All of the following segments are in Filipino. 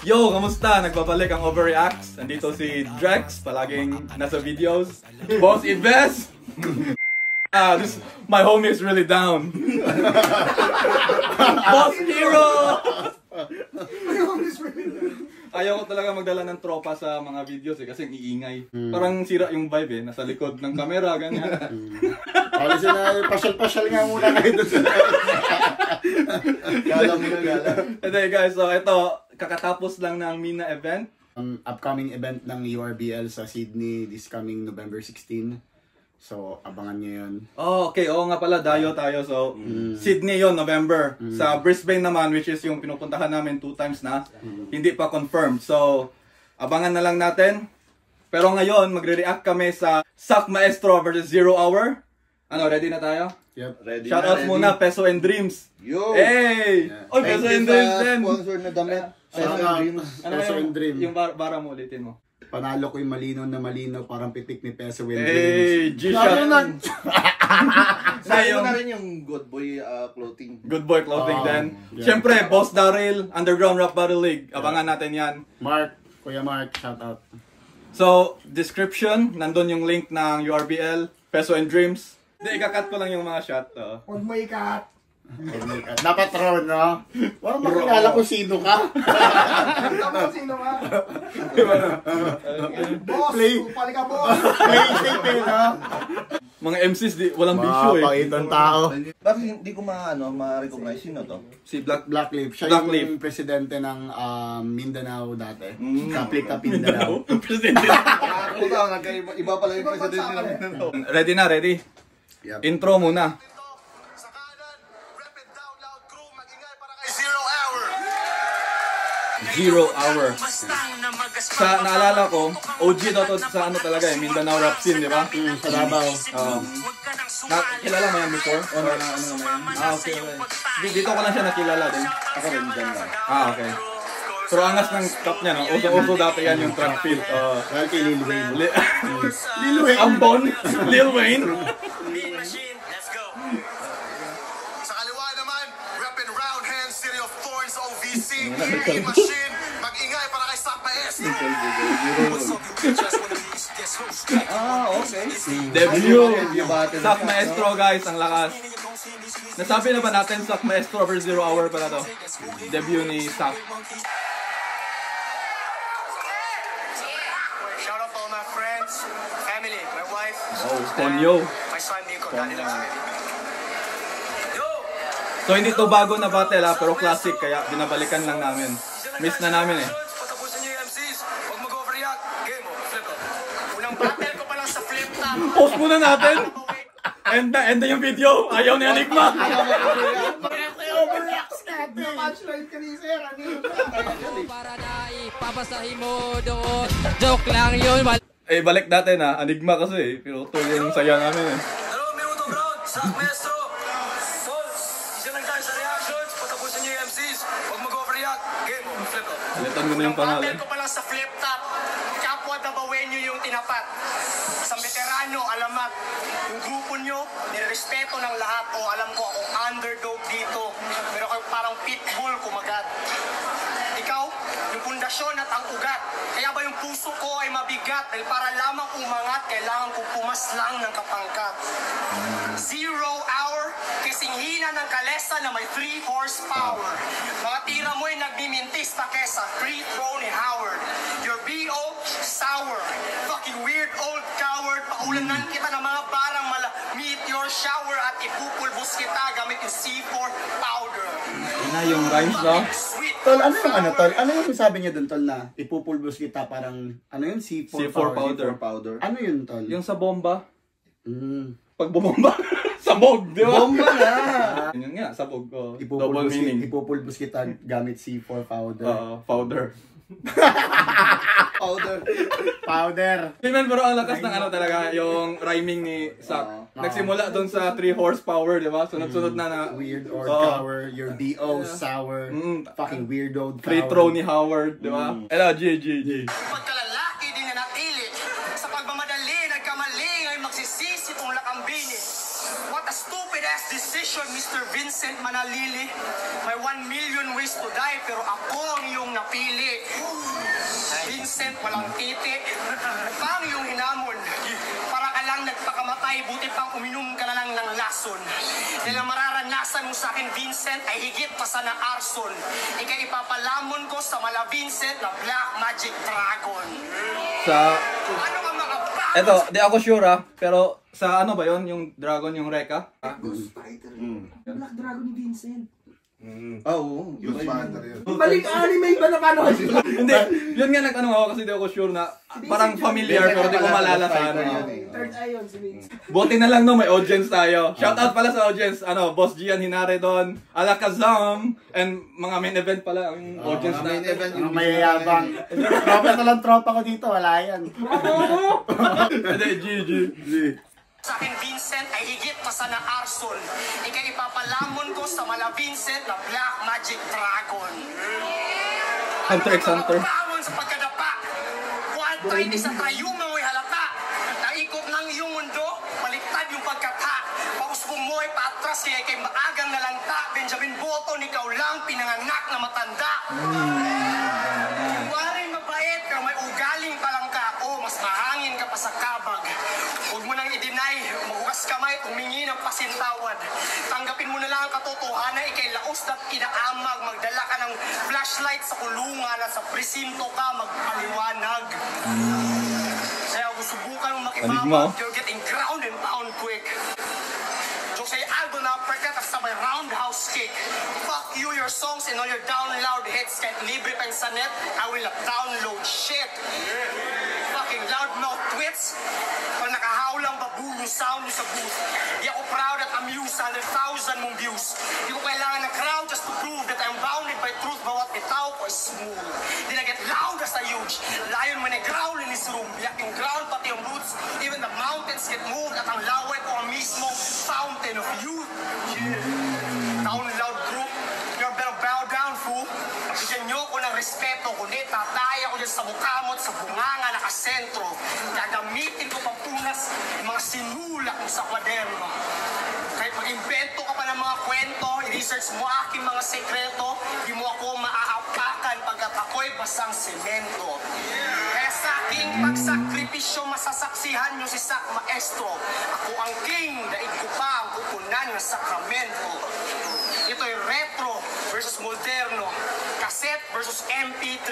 Yo, kamusta? Nagbabalik ang Overreacts. Nandito si Drex, palaging nasa videos. Boss Ives! My homie is really down. Boss Hero! My homie is really down. Ayaw ko talaga magdala ng tropa sa mga videos kasi iingay. Parang sira yung vibe eh. Nasa likod ng camera, ganyan. Kasi na pasyal-pasyal nga muna kayo doon sa gala muna, gala. Okay guys, so ito, kakatapos lang ng Mina event. Ang upcoming event ng URBL sa Sydney this coming November 16. So, abangan nyo yun. Oh, okay. Oo nga pala, dayo tayo. So, Sydney yon November. Sa Brisbane naman, which is yung pinupuntahan namin 2 times na, hindi pa confirmed. So, abangan na lang natin. Pero ngayon, magre-react kami sa Sak Maestro versus Zero Hour. Ano, ready na tayo? Yep. Ready Shoutouts muna, Peso and Dreams. Yo! Hey! Yeah. Oy, Peso and Dreams din! Sponsor na damit. Peso and Dreams. Ano Peso and Dream. yung bara mo, ulitin mo. Panalo ko yung malinaw na malinaw, parang pitik ni Peso and Hey! Dreams. G-Shot! Sayo na rin yung Good Boy clothing. Good Boy Clothing din. yeah. Siyempre, Boss Daryl, Underground Rap Battle League. Abangan natin yan. Mark, Kuya Mark, shout out. So, description, nandun yung link ng URBL, Peso and Dreams. Hindi, ikakat ko lang yung mga shot. Huwag mo ikat. Dapat raw, no? Walang makilala kung sino ka. Tama ko sino ka. Boss, upali ka boss. Play safe eh, no? Mga MCs, walang bisyo eh. Mapakitang tao. Bakit hindi ko ma-recognize sino to? Si Black Blackleaf. Siya Blackleaf. yung presidente ng Mindanao dati. Kaplik Mindanao. Presidente. Puta, iba pala yung presidente ng Mindanao. Ready na, ready? Yep. Intro muna. Sa kanan, rap it down loud crew, mag-ingay para kay Zero Hour. Zero Hour. Sa naalala ko, OG daw to sa ano talaga eh, Mindanao rap scene, di ba? Sa Davao. Kilala mo yan before? O na ano naman yan? Okay, okay. Dito ko lang siya nakilala din. Ako rin dyan lang. Okay. Pero angas ng cup niya, no? Uso-uso dati yan yung track field. Dahil kay Lil Wayne. Lil Wayne. Ambon. Lil Wayne. Sa kaliwa naman, rap and round hands, City of Thorns, OVC, Mean Machine, mag-ingay para kay Sak Maestro. Okay. Debut. Sak Maestro guys, ang lakas. Nasabi na ba natin Sak Maestro versus Zero Hour pala to? Debut ni Sak. Shout out to all my friends, family, my wife, Oh, Tonyo. my son Nico. Daddy loves me. Yo! So hindi to bago na battle ha, pero classic kaya binabalikan lang namin. Miss na namin eh. Patapusin niyo yung MCs. Huwag mag-overreact. Game mo. Flip ko. Unang battle ko pa lang sa flip top. Post muna natin. End na yung video. Ayaw ni Enigma. Punchline ka ni Sir. Ano yun? Para na ipapasahin mo doon. Joke lang yun. Eh balik natin ha. Enigma kasi eh. Pero ito yung saya namin eh. Dalawang minutong round. Sak Maestro. Tol, isa lang tayo sa reactions. Patapusin niyo yung MCs. Huwag mag-overreact. Game mo. Flip ko. Alitan ko na yung pangalan. Battle ko pa lang sa flip top. Kapwa Dabawenyo yung tinapat. Sa veterano, alamat. Yung grupo nyo, nirespeto ng lahat. O alam ko akong underdog dito. Pero kayo parang pitbull kumagat. Ikaw, yung pundasyon at ang ugat. Kaya ba yung puso ko ay mabigat? Dahil para lamang umangat, kailangan kong pumaslang ng kapangkat. Zero Hour, kasing hina ng kalesa na may 3 horsepower. Mga tira mo ay nagmimintis pa kesa free throw ni Howard. Your B.O. sour. Fucking weird old coward. Paulanan kita ng mga barang mala meteor shower at ipupulbos kita gamit yung C4 powder. Yun na yung rhymes no? Sweet. Tol, ano yung ano, Tol? Ano yung sabi niya dun, Tol, na ipupulbos kita parang, ano yun, C4 C4 powder. Powder. Ano yun, Tol? Yung sa bomba. Mm. Pag bumomba. Sabog, di ba? Bomba na! Yun nga, sabog ko. Double meaning. Ipupulbos kita gamit C4 powder. Powder. Powder. Powder. Man, pero ang lakas ng ano talaga, yung rhyming ni Sak. Nagsimula doon sa 3 horsepower, di ba? Sunod-sunod na Weird or cower, your D.O. sour, fucking weirdo. free throw ni Howard, di ba? Ela, G. Pagkalalaki din na natili. Sa pagmamadali, nagkamali ay magsisisi tong lakambini. What a stupid ass decision, Mr. Vincent Manalili. My 1 million million ways to die, pero ako ang iyong napili. Vincent, walang titi. Pang iyong hinamon. Para ka lang nagpakamatay, buti pang uminom ka na lang ng lason. Dahil ang mararanasan mo sa akin, Vincent, ay higit pa sa na arson. Ika'y ipapalamon ko sa mala Vincent na Black Magic Dragon. Sa... Ano ang mga Eto, di ako sure pero sa ano ba yon yung dragon, yung Reka? Ghost Fighter. Black Dragon ni Vincent. Oo. Ghost Fighter yun. Balik anime ba na paano? Hindi, yun nga nag-ano ako kasi di ako sure na parang familiar pero di ko malala sa ano. Third eye yun si Vincent. Buti na lang no, may audience tayo. Shoutout pala sa audience, Boss Gian Hinare doon, Alakazam, and mga main event pala ang audience Main natin. event Ang mayayabang. Tropa na lang tropa ko dito, wala yan. Hindi, GG. sa akin, Vincent, ay higit pa sa na arson. Ika'y ipapalamon ko sa mala Vincent na Black Magic Dragon. Hunter x Hunter. Bangon sa pagkadapa. Kuantay ni sa tayo mo'y halata. Naikot ng iyong mundo, baliktad yung pagkata. Pausbong mo'y paatras, kaya kay maagang nalangta. Benjamin Button, ikaw lang pinanganak na matanda. Waring mabait ka, may ugaling palang ka. O, mas mahangin ka pa sa kabag. Huwag mo nang i-deny, maghugas kamay, humingi ng pasintawad. Tanggapin mo na lang ang katotohanan, ikay laos na inaamag. Magdala ka ng flashlight sa kulungan at sa presinto ka magpaliwanag. Kaya kung subukan mong makibabag, you're getting ground and pound quick. Jose Aldo na uppercut at sabay roundhouse kick. Fuck you, your songs and all your down loud hits. Kahit libre pa sa net, I will not download shit. Fucking loudmouth twits. Pag nakahawlang babuyo sound nyo sa booth. Di ako proud at amused sa 100,000 mong views. Di ko kailangan ng crowd just to prove that I'm bounded by truth. Bawat bitaw ko is smooth. Di na get loud as a huge lion when I growl in his room. Biyak yung ground pati yung roots. Even the mountains get moved at ang laway ko ang mismong fountain of youth. Yeah. Down loud group. You better bow down, fool. Bigyan nyo ko ng respeto, kundi tataya ko dyan sa mukha mo at sa bunganga nakasentro. Gagamitin ko pang punas yung mga sinulak mo sa kwaderno. Kahit mag-invento ka pa ng mga kwento, i-research mo aking mga sekreto, di mo ako maaapakan pagkat ako'y basang semento. Kaya sa aking pagsakripisyo, masasaksihan nyo si Sak Maestro. Ako ang king, daig ko pa ang kukunan ng sakramento. Ito'y retro versus moderno, cassette versus MP3.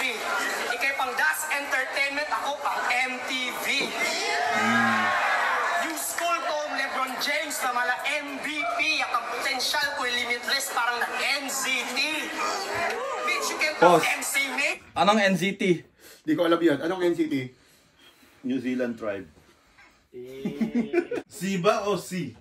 Ikay pang Das Entertainment, ako pang MTV. Yung school ko, Lebron James na mala MVP. At ang potensyal ko'y limitless, parang nag-NZT. Bitch, you can't Boss. MC me. Anong NZT? Di ko alam yun. Anong NCT? New Zealand tribe. C ba o C?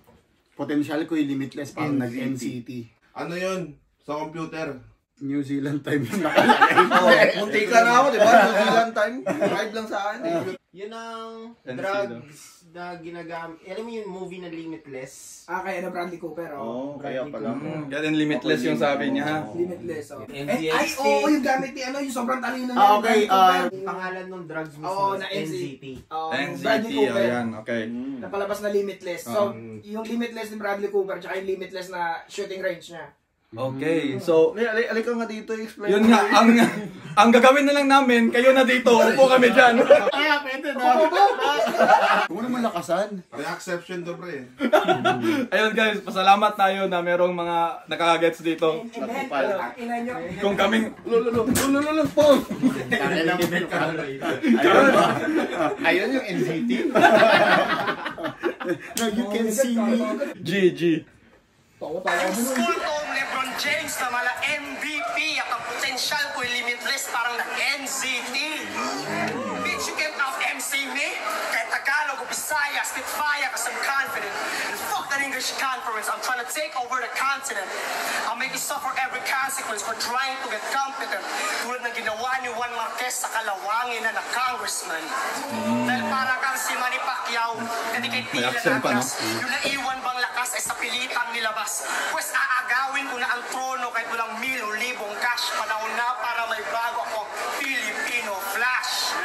Potential ko yung limitless pang NCT. nag-NCT. Ano yun? Sa computer? New Zealand time yung nakalagay. Munti ka na ako, di ba? New Zealand time. Tribe lang sa akin. Yun ang NC drugs na ginagamit. Alam mo yung movie na Limitless? Kaya na Bradley Cooper, Kaya pala. Yan Limitless yung sabi niya ha. Limitless, oh. NZXT. Yung gamit ni yung sobrang talino niya. Okay, Yung pangalan ng drugs mismo Oo, is na NZT. NZT, Bradley Cooper. ayan, okay. Napalabas na Limitless. So, yung Limitless ni Bradley Cooper, tsaka yung Limitless na shooting range niya. Okay, so, Alika nga dito, explain. yun nga, ang gagawin na lang namin, kayo na dito, upo kami dyan. Ah, pwede na. Huwag naman lakasan. Reacception to pre. Ayun guys, pasalamat tayo na merong mga nakakagets dito. And then, ang ina nyo. Kung kaming, Ayun yung NCT. No, you can see me. GG. Yung school ko, Lebron James na mala MVP. At ang potensyal ko'y limitless, parang nag-NZT. Bitch, you can't out-MC me. Kahit Tagalog o Bisaya, Spitfire, cause I'm confident. And fuck that English conference, I'm trying to take over the continent. I'll make you suffer every consequence for trying to get competent. Tulad ng ginawa ni Juan Marquez sa Kalawangin na congressman. Dahil para kang si Manny Pacquiao, hindi kay tila accent pa, no? natras. Yung naiwan bang lakas ay sa pilitang nilabas. Pues aagawin ko na ang trono kahit walang mil o libong cash. Panahon na para may bago akong Filipino Flash.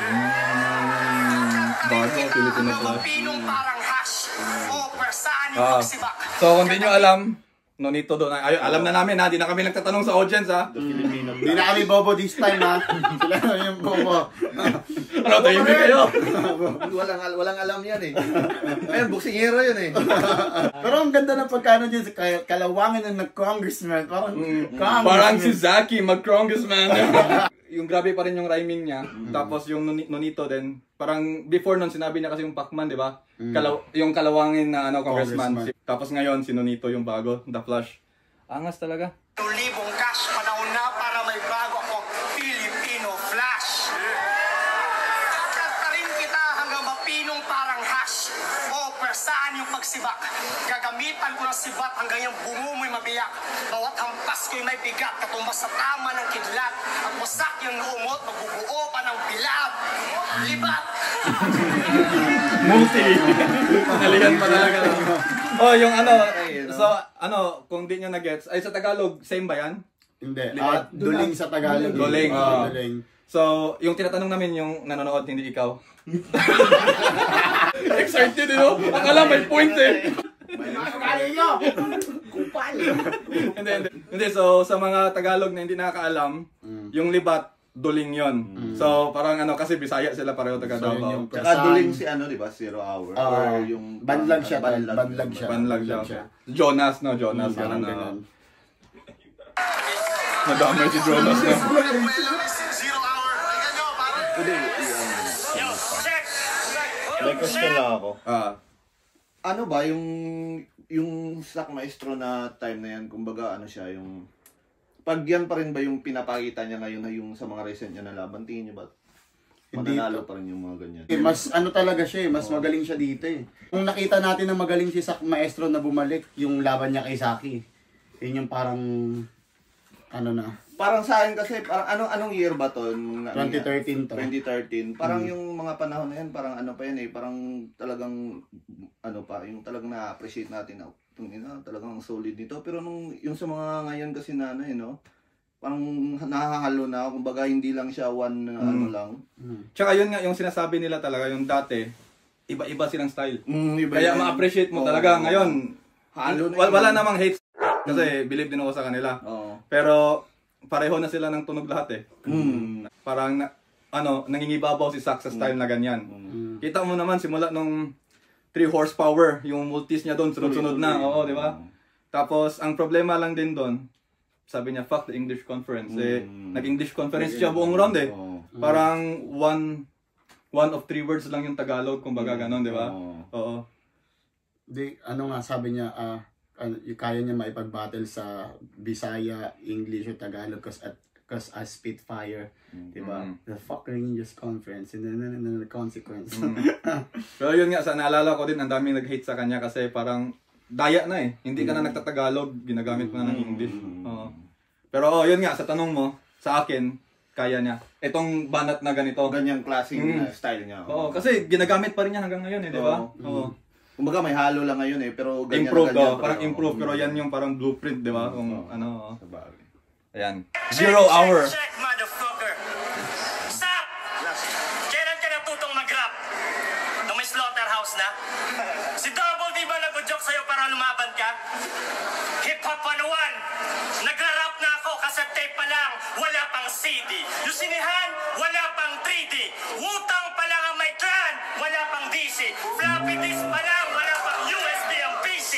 Bago, Filipino Flash. Pinong parang hash. O persaan yung pagsibak. So kung di nyo alam, Nonito doon. Ay, alam na namin ha, di na kami nagtatanong sa audience ha. Hindi na kami bobo this time ha. Sila na yung bobo. Ano, tahimik kayo? Walang alam yan eh. Ayun, boksingero yun eh. Pero ang ganda ng pagkano dyan sa kalawangan ng nag-congressman. Parang si Zaki, mag-congressman. Yung grabe pa rin yung rhyming niya. Tapos yung Nonito din. Parang before nun, sinabi niya kasi yung Pacman, di ba? Yung kalawangin na congressman. Tapos ngayon, si Nonito yung bago, The Flash. Angas talaga. 2,000 cash, panahon na para may bago akong Filipino Flash. Kakatarin kita hanggang mapinong parang hash. O, persaan yung pagsibak. Gagamitan ko ng sibat hanggang yung bungo mo'y mabiyak. Bawat hampas ko'y may bigat, katumbas sa tama ng kidlat. At wasak yung luumot, magbubuo pa ng bilab. Libat! Multi! Nalihan pa talaga. Oh, yung ano, so, kung di nyo na-gets, ay sa Tagalog, same ba yan? Hindi. Duling sa Tagalog. Duling. Duling. So, yung tinatanong namin yung nanonood, hindi ikaw. Excited, you know? Ang alam, may point eh. Kupal. Hindi, so sa mga Tagalog na hindi nakakaalam, yung libat, duling yon. So, parang kasi Bisaya sila pareho taga Davao. Tsaka duling si di ba? 0 hour. Or yung... Banlag siya. Banlag siya. Jonas, no? Jonas. Ganun na. Nadamay si Jonas na. 0 hour. Tingnan nyo, parang... May question lang ako. Ano ba yung Sack Maestro na time na yan, kumbaga siya yung... Pag yan pa rin ba yung pinapakita niya ngayon na yung sa mga recent niya na laban, tingin niyo ba mananalo pa rin yung mga ganyan? Mas talaga siya mas magaling siya dito eh. Kung nakita natin na magaling si Sack Maestro na bumalik, yung laban niya kay Saki, yun yung parang, Parang sa akin kasi, parang anong year ba to? 2013 to. 2013. Parang yung mga panahon na yan, parang pa yan eh, parang talagang, yung talagang na-appreciate natin na, talagang solid nito. Pero yung sa mga ngayon kasi na parang nahahalo na, kumbaga hindi lang siya one lang. Tsaka yun nga, yung sinasabi nila talaga, yung dati, iba-iba silang style. Iba Kaya ma-appreciate mo talaga. Ngayon, halo na wala namang hate kasi believe din ako sa kanila. Pero pareho na sila ng tunog lahat eh. Parang nangingibabaw si Sack sa style na ganyan. Kita mo naman simula nung 3 horsepower, yung multis niya doon sunod-sunod na. Oo, di ba? Tapos ang problema lang din doon, sabi niya fuck the English conference. Nag-English conference siya buong round eh. Parang one of 3 words lang yung Tagalog, kumbaga ganon, di ba? Oo. Sabi niya, kaya niya maipag-battle sa Bisaya, English, o Tagalog because as Spitfire, diba? The fucking English conference and then the consequence. Pero yun nga, sa naalala ko din, ang daming nag-hate sa kanya kasi parang daya na eh. Hindi ka na nagtatagalog, ginagamit mo na ng English. Pero yun nga, sa tanong mo, sa akin, kaya niya. Itong banat na ganito. Ganyang klaseng style niya. Oo, kasi ginagamit pa rin niya hanggang ngayon eh, di ba? Oo. Kumbaga may halo lang ngayon eh, pero ganyan improve, na ganyan. Parang improve, pero yan yung parang blueprint, di ba? Kung ayan. 0 hour. Check, motherfucker. Stop! Kailan ka natutong mag-rap? Nung may slaughterhouse na? Si Double D ba nag-joke sa'yo para lumaban ka? Hip-hop 101. Nagra-rap na ako kasi tape pa lang, wala pang CD. Yung sinihan, wala pang 3D. Wutang pa lang ang may clan, wala pang DC. Floppy disk pa lang, wala pang USB ang PC.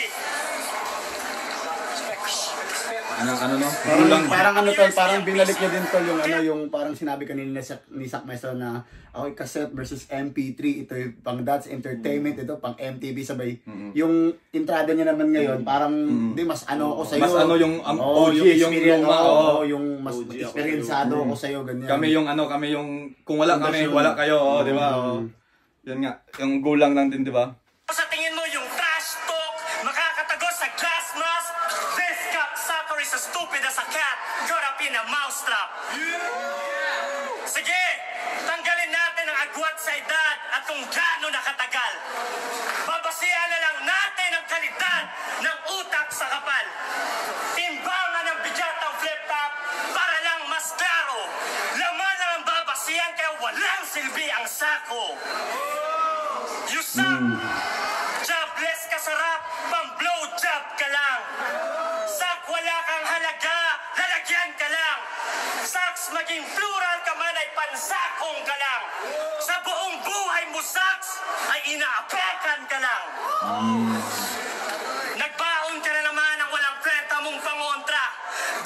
Parang binalik niya din tol yung parang sinabi kanina ni Sack Maestro na cassette versus MP3, ito yung pang that's entertainment, ito pang MTV sabay. Yung entrada niya naman ngayon, parang mas ako sa iyo. Mas yung OG, yung luma, yung mas experiencado ako sa iyo ganyan. Kami yung kung wala kami, wala kayo, di ba? Yan nga, yung gulang lang din, di ba? Sa tingin mo yung trash talk, makakatagos sa glass mask, this cocksucker is as stupid as a cat, caught up in a mousetrap. Sige, tanggalin natin ang agwat sa edad at kung gaano nakatagal. Babasihan na lang natin ang kalidad ng utak sa kapal. Timbangan ng bigyatang flip-top para lang mas klaro. Laman lang ang babasihan kaya walang silbi ang sako. You suck! Jobless ka sa rap, pang blowjob ka lang. Sa Maging plural ka man ay pansakong ka lang. Sa buong buhay mo, Saks, ay inaapekan ka lang. Nagbaon ka na naman ang walang kwenta mong pangontra.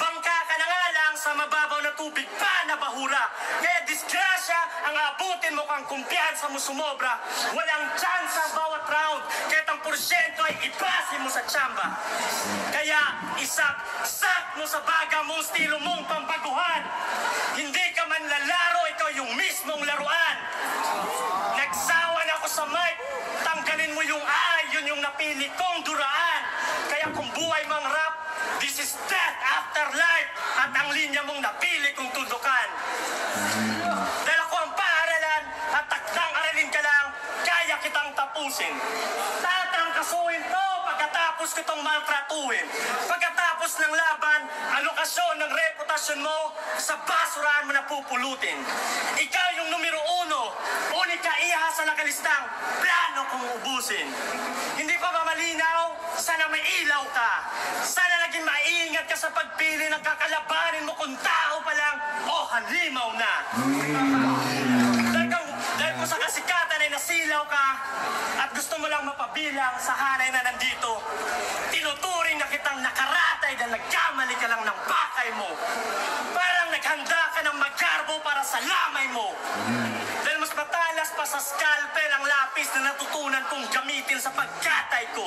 Bangka ka na nga lang sa mababaw na tubig pa na bahura. Kaya disgrasya ang abutin mo kang kumpiyansa mo sumobra. Walang chance ang bawat round. Kahit ang porsyento ay ipasin mo sa tsamba. Kaya isak mo sa baga mong estilo mong pampaguhan. Hindi ka man lalaro, ikaw yung mismong laruan. Nagsawa na ako sa mic. Tanggalin mo yung ay, yun yung napili kong duraan. Kaya kung buhay mang rap, this is death after life. At ang linya mong napili kong tundukan. Dahil ako ang paaralan at takdang aralin ka lang, kaya kitang tapusin. Tatangkasuhin to pagkatapos ko itong maltratuhin. Pagkatapos ng laban, alokasyon ng reputasyon mo, sa basurahan mo na pupulutin. Ikaw yung numero 1, unika iha sa nakalistang plano kong ubusin. Hindi pa ba malinaw? Sana may ilaw ka. Sana naging maingat ka sa pagpili ng kakalabanin mo kung tao pa lang o halimaw na. Dahil kung sa kasikatan ay nasilaw ka at gusto mo lang mapabilang sa hanay na nandito, tinuturing na kitang nakaratay dahil nagkamali ka lang ng bakay mo. Parang naghanda ka ng magarbo para sa lamay mo. Dahil mas matalas pa sa scalpel ang lapis na natutunan kong gamitin sa pagkatay ko.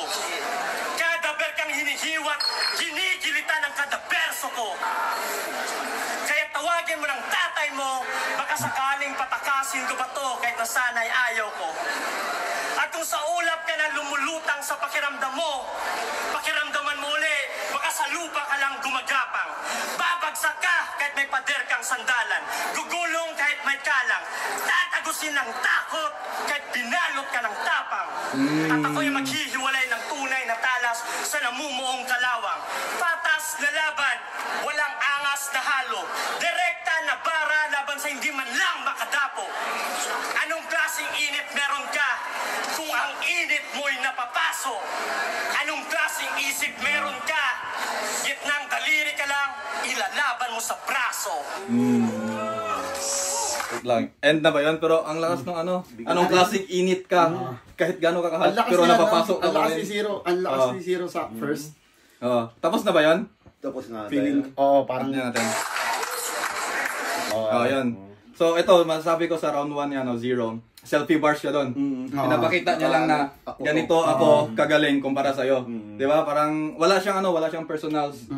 Kada ber kang hinihiwat, ginigilitan ang kada berso ko. Kaya tawagin mo ng tatay mo, baka sakaling patakasin ko ba to kahit na sana'y ayaw ko. At kung sa ulap ka na lumulutang sa pakiramdam mo, pakiramdaman mo uli, baka sa lupa ka lang gumagapang. Babagsak ka kahit may pader kang sandalan, gugulong kahit may kalang, tatagusin ng takot kahit binalot ka ng tapang. At ako'y maghihiwalay ng tunay na talas sa namumuong kalawang. Patas na laban, walang angas na halo, direkta na bara laban sa hindi man lang makadapo. Anong klaseng init meron ka kung ang init mo'y napapasok? Anong klaseng isip meron ka? Gitnang daliri ka lang, ilalaban mo sa braso. Lang. End na ba yun? Pero ang lakas ng ano, anong klaseng init ka, kahit gano'n kakahal, pero napapasok ka ang lakas ni Zero, ang lakas ni Zero sa first. Tapos na ba yun? Tapos na. Feeling, parang natin. Yun. So ito, masasabi ko sa round 1 yan, Zero. Selfie bars siya doon. Pinapakita niya lang na ganito ako kagaling kumpara sa'yo. Di ba? Parang wala siyang personals.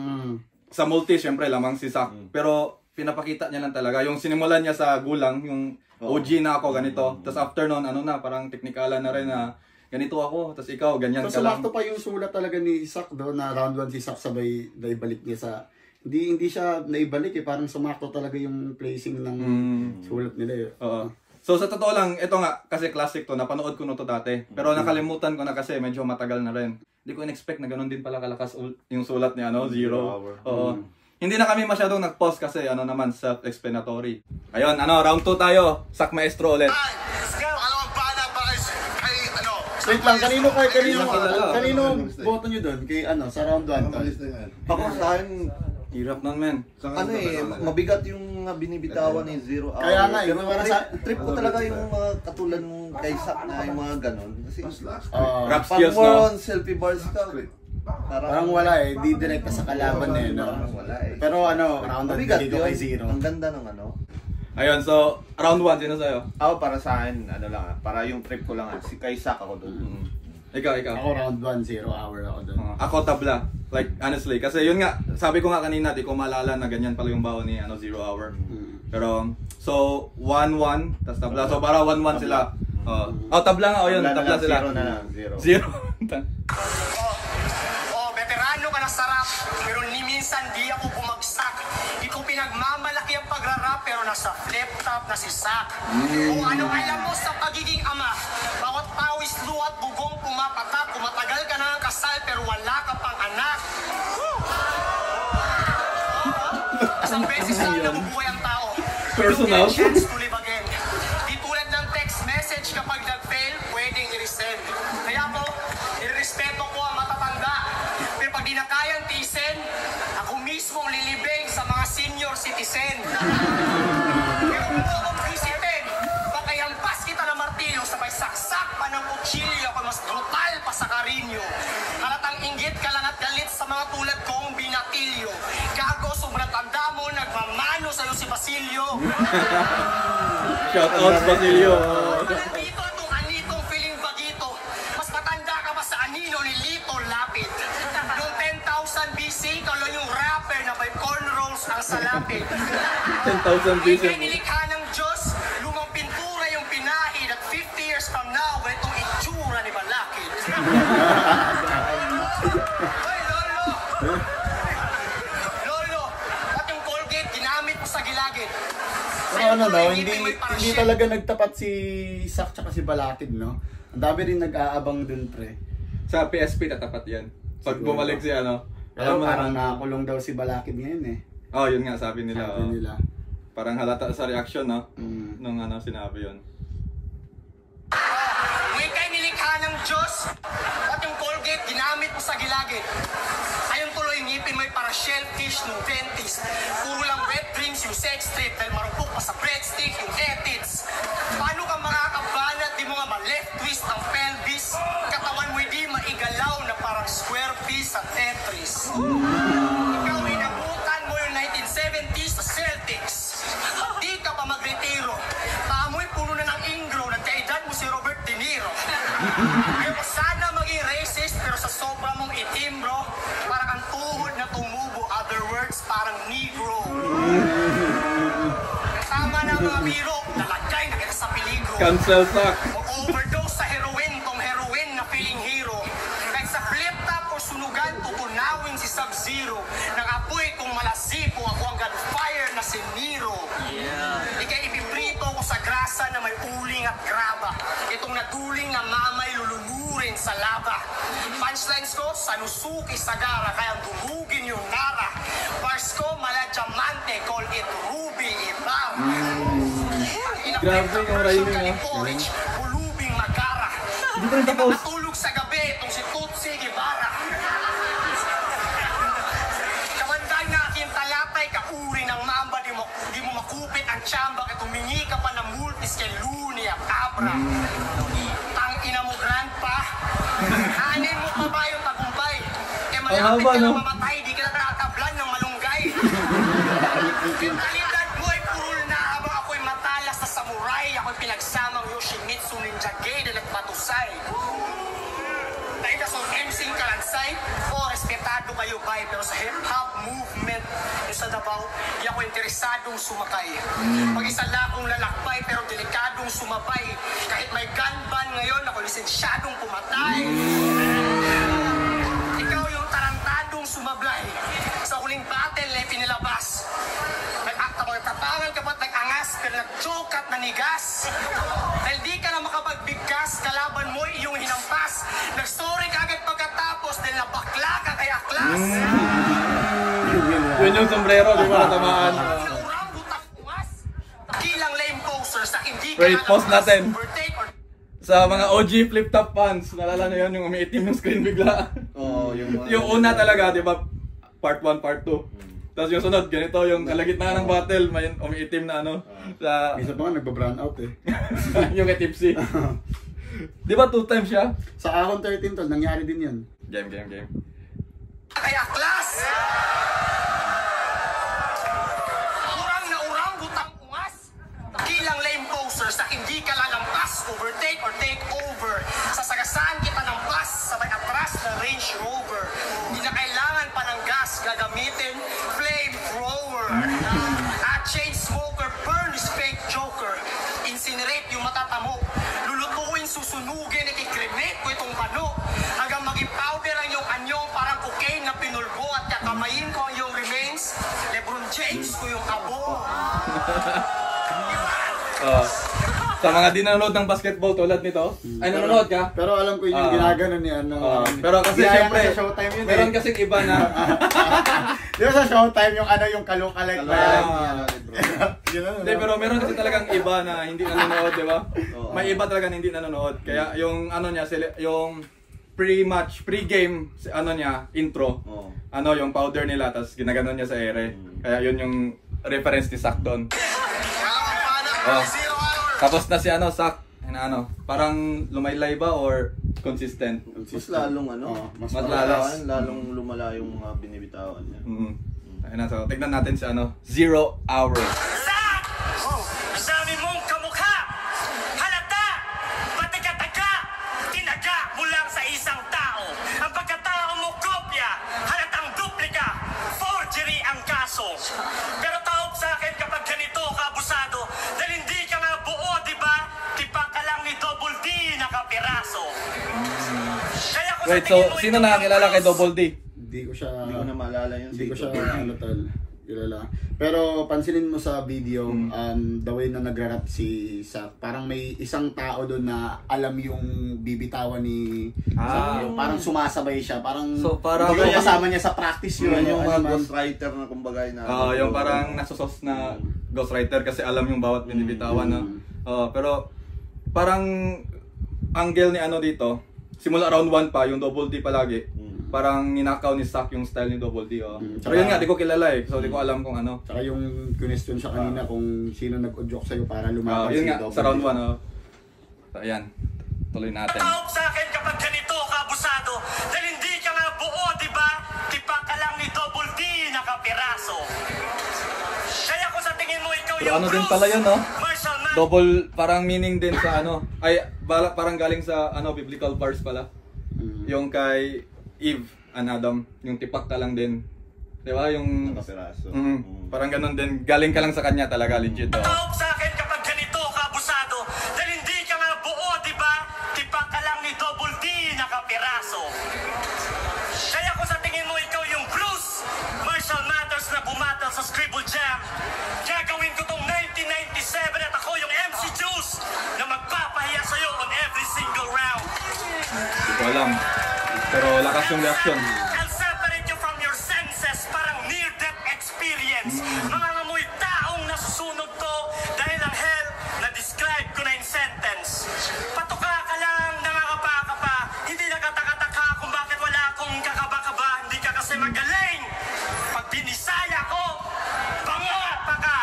Sa multi, syempre, lamang si Sak. Pero pinapakita niya lang talaga. Yung sinimulan niya sa gulang, yung OG na ako, ganito. Tapos after nun, parang teknikalan na rin na ganito ako, tapos ikaw, ganyan ka lang. So, sumakto pa yung sulat talaga ni Sak doon, na round 1 si Sak sabay naibalik niya sa... Hindi siya naibalik parang sumakto talaga yung placing ng sulat nila So sa totoo lang, ito nga, kasi classic to, napanood ko na to dati. Pero nakalimutan ko na kasi, medyo matagal na rin. Hindi ko in-expect na ganun din pala kalakas yung sulat niya, Zero. Hindi na kami masyadong nag-pause kasi, naman, self-explanatory. Ayun, round 2 tayo. Sak Maestro ulit. Pangalawang bala para kay Wait lang, kanino boto nyo doon? Kay sa round 1? Ako sa akin, hirap nun, men. mabigat yung binibitawan ni Zero Hour. Kaya nga, pero trip ko talaga yung mga katulad mong kay Sak na yung mga ganon. Kasi rap pag skills, more on selfie bars ka, parang wala di direct sa kalaban wala Pero round 1 dito kay Zero. Ang ganda ng Ayun, so, round 1, sino sa'yo? Ako para sa akin, para yung trip ko lang, si kay Sak ako doon. Ikaw. Ako round 1, 0 hour ako doon. Ako tabla. Like, honestly. Kasi yun nga, sabi ko nga kanina, di ko maalala na ganyan pala yung baon ni 0 hour. Pero, so, 1-1, tas tabla. So, para 1-1 sila. Tabla nga, yun, tabla sila. 0 na lang, 0. Veterano ka na sa rap, pero ni minsan di ako bumagsak. Di ko pinagmamalaki ang pagrarap, pero nasa flip-top na si Sak. Kung ano alam mo sa pagiging ama, bawat pawis, luha at bugong pumapatak. Kumatagal ka na ng kasal, pero wala ka pang anak. Isang beses lang nabubuhay ang tao. Personal? Chance to live again. Di tulad ng text message kapag nag-fail, pwedeng i-resend. Kaya po, irespeto ko ang matatanda. Pero pag di na kayang tiisen, ako mismo lilibing sa mga senior citizen. mas brutal pa sa Carino. Halatang inggit ka lang at galit sa mga tulad kong binatilyo. Gago, sobrang tanda mo, nagmamano sa'yo si Basilio. Shout out Basilio. Nandito itong anitong feeling bagito. Mas matanda ka pa sa anino ni Lito Lapid. Noong 10,000 BC, kalo yung rapper na may cornrows ang salapid. 10,000 BC. Ika'y nilikha ng Diyos, lumang pintura yung pinahid at 50 years from now, itong itsura ni Balakid. Hoy, Lolo! Lolo, at yung Colgate, ginamit mo sa gilagid. Pero ano no, hindi talaga nagtapat si Sak tsaka si Balakid, no? Ang dami rin nag-aabang dun, pre. Sa PSP tatapat yan. Pag Siguro. bumalik si ano. Pero Alam mo parang naman. nakakulong daw si Balakid ngayon eh. Oh, yun nga sabi nila. Sabi oh. nila. Parang halata sa reaction, no? Mm. Nung ano sinabi yun. Kung ika'y nilikha ng Diyos, at yung Colgate, ginamit mo sa gilagid. Ayun tuloy, ngipin mo'y para shellfish nung dentist. Puro lang wet dreams yung sex trip, dahil marupok pa sa breadstick yung ethics. Paano ka makakabanat, di mo nga ma-left twist ang pelvis? Katawan mo'y di maigalaw na parang square piece sa Tetris. Ikaw inabutan mo yung 1970s sa Celtics. Di ka pa magretiro. Paamoy puno na ng ingro, nagkaedad mo si Robert De Niro. Kaya sana maging racist, pero sa sobra mong itim, bro, parang ang tuhod na tumubo, other words, parang negro. Tama na mga biro, nalagay na kita sa peligro. Cancel Sak. Overdose sa heroin, tong heroin na feeling hero. Kahit sa flip top o sunugan, tutunawin si Sub-Zero. Nang apoy kong malasipo, ako ang gunfire na si Nero. Ika'y ipiprito ko sa grasa na may uling at graba. Itong natuling na mamay lulunurin sa lava. Punchlines ko, Sanusuki Sagara, kaya dumugin yung nara. Bars ko, mala diamante, call it Ruby Ibarra. Grabe yung rhyming, ah. Porridge, ulubing magara. Hindi pa rin tapos. Matulog sa gabi, itong si Tutsi Guevara. Kamanday na aking talapay, kauri ng mamba, di mo makupit ang tsamba, at humingi ka pa ng multis kay Luni at Abra. Tang ina mo, grandpa. Hanin mo pa ba yung tagumpay? Eh malapit haba, ka no? na mamatay, di ka na nakatablan ng malunggay. Yung kalidad mo ay purul na habang ako'y matalas sa samurai. Ako'y pinagsamang Yoshimitsu Ninja Gaiden at Matusay. Dahil ka sa MC Kalansay, respetado kayo bay, pero sa hip-hop movement yung sa Davao, di ako interesadong sumakay. Mag-isa lang akong lalakbay, pero delikadong sumabay. Kahit may gun ban ngayon, ako lisensyadong pumatay. Ikaw yung tarantadong sumablay. Sa huling battle na pinilabas. Nagtapangan ka ba't nag-angas, pero nag-choke at nanigas. Dahil di ka na makapagbigkas, kalaban mo iyong hinampas. Nag-story ka agad pagkatapos, dahil nabakla ka kay Aklas. Yun yung sombrero, di ba? Tamaan. Kilang lame posers na hindi ka Wait, pause natin. overtake or Sa mga OG flip-top fans, nalala na yun yung umiitim ng screen bigla. Oo, Yung una talaga, di ba? Part 1, part 2. Tapos yung sunod, ganito, yung kalagitnaan ng battle, may umiitim na ano. Sa, Isa pa nga, nagba-brown out eh. yung kay Tipsy. Di ba 2 times siya? Sa Ahon 13 tol, nangyari din yun. Game. kay Aklas. Urang na urang, butang ungas. Kilang lame posers na hindi ka lalampas, overtake or take over. Sasagasaan kita ng bus, sabay atras na Range Rover. Hindi na kailangan pa ng gas, gagamitin flamethrower. At chain smoker, burn is fake joker. Incinerate yung matatamo. Lulutuin, susunugin, ikikremate ko itong bano. Hanggang maging powder ang iyong anyong, parang cocaine na pinulbo. At kakamayin ko ang iyong remains. Lebron James ko yung abo. Sa mga di nanonood ng basketball tulad nito, ay nanonood ka? Pero alam ko yun yung ginagano ni ano. Pero kasi Ginaya syempre, nga sa Showtime yun meron eh. kasing iba na, Di ba sa Showtime yung ano yung kalokalike ba yan? Yun ano, hindi, pero meron kasi talagang iba na hindi nanonood, di ba? Oo. May iba talaga na hindi nanonood. Kaya yung ano niya, yung pre-match, pre-game, ano niya, intro, Oo. ano yung powder nila, tapos ginaganon niya sa ere. Kaya yun yung reference ni Sak doon. Tapos na si Sak, ano, parang lumaylay ba or consistent. Mas lalong mas lalas. lalong lumala yung mga binibitawan niya. Ayun na, so tignan natin si 0 Hour. Ang dami mong kamukha! Halata! Pati kataga! Tinaga mo lang sa isang tao. Ang pagkatao mo kopya, halatang duplika. Forgery ang kaso. Pero tawag sa akin kapag ganito ka abusado, dahil hindi ka nga buo, di ba? Tipa ka lang ni Double D na kapiraso. Kaya kung Wait, sa so tingin mo sino ikaw nakakilala yung kay Double D? Hindi ko na maalala yun. Hindi ko siya kilala. Pero pansinin mo sa video, the way na nagra-rap si Sak, parang may isang tao doon na alam yung bibitawan ni Sak. Parang sumasabay siya. Parang, So, parang kasama niya sa practice yun. Yun yung mga ghostwriter na kumbaga na. yung parang nasusos na ghostwriter kasi alam yung bawat binibitawan. Pero parang angle ni dito, simula round 1 pa, yung Double D palagi. Parang ninakaw ni Sak yung style ni Double D. Pero yun nga, di ko kilala so di ko alam kung ano. Tsaka yung question siya kanina kung sino nag-udyok sa'yo para lumaban yun si nga, Double sa round D. 1. So ayan, tuloy natin. tawag sa akin kapag ganito ka abusado, dahil hindi ka nga buo, di ba? Tipa ka lang ni Double D na kapiraso. Kaya kung sa tingin mo ikaw Pero yung ano din Bruce, pala yun, Marshall Mathers, Double, parang meaning din sa parang galing sa biblical verse pala. Yung kay Eve and Adam, yung tipak ka lang din. Di ba? Yung Kapiraso. parang ganun din. Galing ka lang sa kanya talaga, legit. tawag sa akin kapag ganito ka abusado, dahil hindi ka nga buo, di ba? Tipak ka lang ni Double D na kapiraso. Kaya kung sa tingin mo ikaw yung Bruce, Marshall Mathers na bumatal sa Scribble Jam, gagawin ko tong 1997 at ako yung MC Juice na magpapahiya sa'yo on every single round. Hindi ko alam. Pero lakas yung reaction. I'll separate you from your senses, parang near-death experience. Mga ngamoy taong nasusunog to dahil ang hell na-describe ko na in sentence. Patuka ka lang, nangangapa ka pa, hindi nakataka-taka kung bakit wala akong kakaba-kaba, hindi ka kasi magaling. Pag binisaya ko, banga pa ka.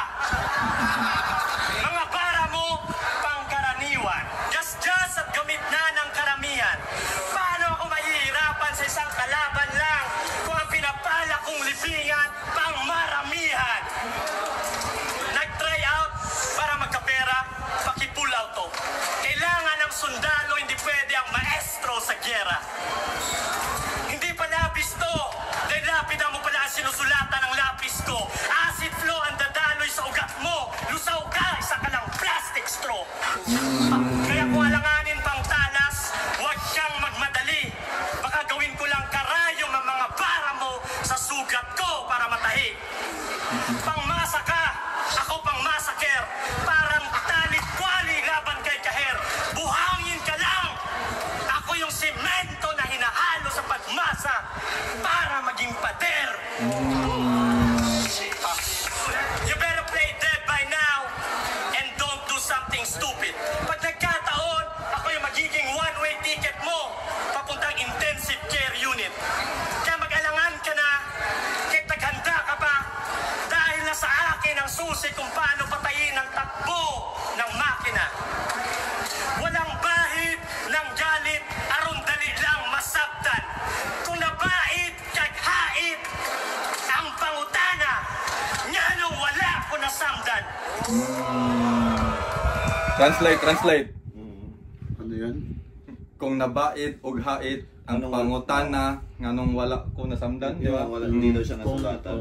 Mga para mo, pangkaraniwan. Just at gamit na ng karamihan. Paano ako mahihirapan sa isang kalaban lang kung ang pinapala kong libingan pang maramihan? Nag-try out para magkapera, paki-pull out to. Kailangan ng sundalo, hindi pwede ang maestro sa gyera. Hindi pa lapis to, dahil lapida mo pala ang sinusulatan ng lapis ko. Acid flow ang dadaloy sa ugat mo. Lusaw ka, isa ka lang plastic straw. Kaya kung alanganin pang talas, huwag kang magmadali. Baka gawin ko lang karayom ang mga bara mo sa sugat ko para matahi. Pangmasa ka, ako pangmasaker. Parang talit-kwali laban kay Kaher. Buhangin ka lang. Ako yung semento na hinahalo sa pagmasa para maging pader. You better play dead by now and don't do something stupid. Pag nagkataon, ako yung magiging one-way ticket mo papuntang intensive care unit. Kaya mag-alangan ka na, kahit naghanda ka pa, dahil nasa akin ang susi kung paano patayin ang takbo ng makina. Walang bahid ng galit, aron dali lang masabtan. Kung nabait, kaghait, ang pangutana, nganong wala ko nasamdan. Translate. Ano yun? Kung nabait og hait ang pangutana nganong wala ko nasamdan, di ba? Hindi daw siya nasulatan.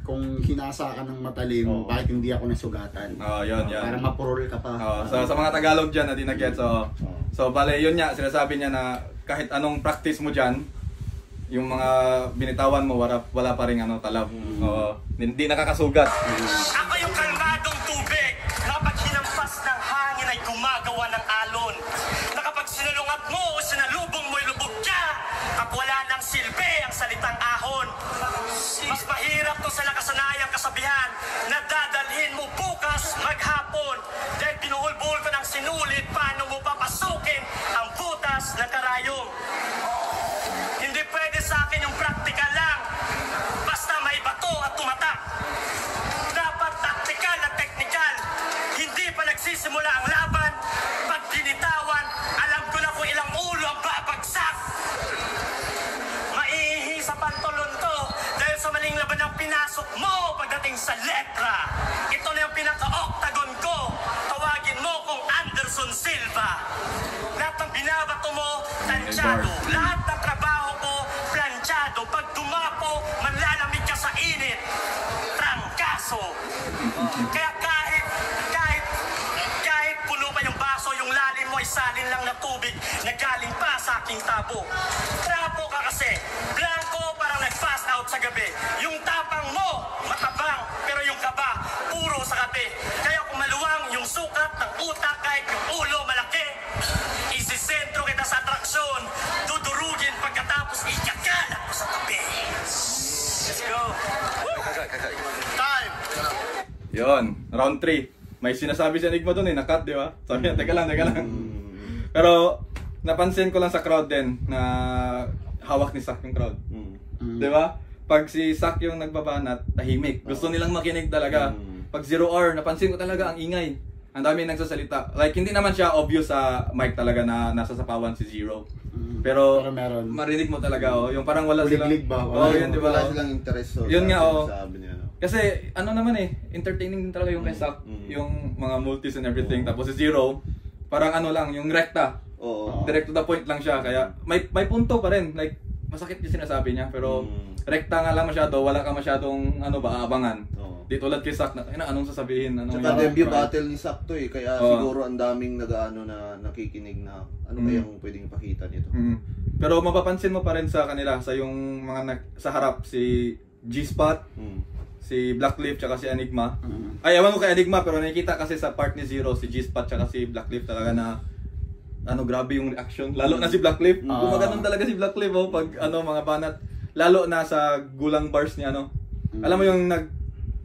Kung hinasa ka ng matalim, bakit hindi ako nasugatan? Yun. Para mapurol ka pa. So sa mga Tagalog dyan na di na-get, so bale yun niya, sinasabi niya na kahit anong practice mo dyan, yung mga binitawan mo wala pa ring talab. Hindi nakakasugat. Ako yung kalmadong tubig na kapag hinampas ng hangin ay gumagawa ng alon. Na kapag sinalungat mo o sinalubong mo'y lubog ka at wala nang silbi ang salitang ahon. Mas mahirap to sa nakasanayang kasabihan na dadalhin mo bukas maghapon. Dahil binuhol-buhol ko ng sinulit paano mo papasukin ang butas ng karayom. Hindi pwede sa akin yung practical lang. Basta may bato at tumatak. Dapat tactical at technical. Hindi pa nagsisimula ang laban. Pag dinitawan, alam ko na kung ilang ulo ang Kontra. Ito na yung pinaka-octagon ko. Tawagin mo kung Anderson Silva. Lahat ng binabato mo, tansyado. Lahat ng trabaho ko, planchado. Pag dumapo, manlalamig ka sa init. Trangkaso. Kaya kahit puno pa yung baso, yung lalim mo ay salin lang na tubig na galing pa sa aking tabo. Trapo ka kasi, blanco parang nag-fast out sa gabi. Yung tapang mo, matabang, pero yung kaba, puro sa kape. Kaya kung maluwang yung sukat ng utak kahit yung ulo malaki, isisentro kita sa atraksyon, dudurugin pagkatapos ikakalak ko sa tabi. Let's go! Time! Yon, round 3. May sinasabi si Enigma doon nakat, di ba? Sabi niya, teka lang. Pero napansin ko lang sa crowd din na hawak ni Sak yung crowd. Di ba? Pag si Sak yung nagbabanat, tahimik. Gusto nilang makinig talaga. Pag 0R, napansin ko talaga ang ingay. Ang dami nagsasalita. Like, hindi naman siya obvious sa mic talaga na nasa sapawan si Zero. Pero meron. marinig mo talaga, yung parang wala silang... Kuliglig ba? Yun, di ba? Wala silang interest. Yun nga, sabi niya. Kasi ano naman entertaining din talaga yung kay Sak, yung mga multis and everything. Tapos si Zero, parang ano lang, yung rekta. Direct to the point lang siya, kaya may punto pa rin. Like, masakit yung sinasabi niya, pero rekta nga lang masyado, wala ka masyadong aabangan. Di tulad kay Sak, anong sasabihin? Tsaka debut battle ni Sak to kaya siguro ang daming na nakikinig na ano kayang pwedeng ipakita nito. Pero mapapansin mo pa rin sa kanila, sa yung mga sa harap, si G-Spot, si Blackleaf tsaka si Enigma. Ay, ewan ko kay Enigma, pero nakikita kasi sa part ni Zero, si G-Spot tsaka si Blackleaf talaga na grabe yung reaction. Lalo na si Blackleaf. Gumaganon talaga si Blackleaf pag mga banat. Lalo na sa gulang bars niya Alam mo yung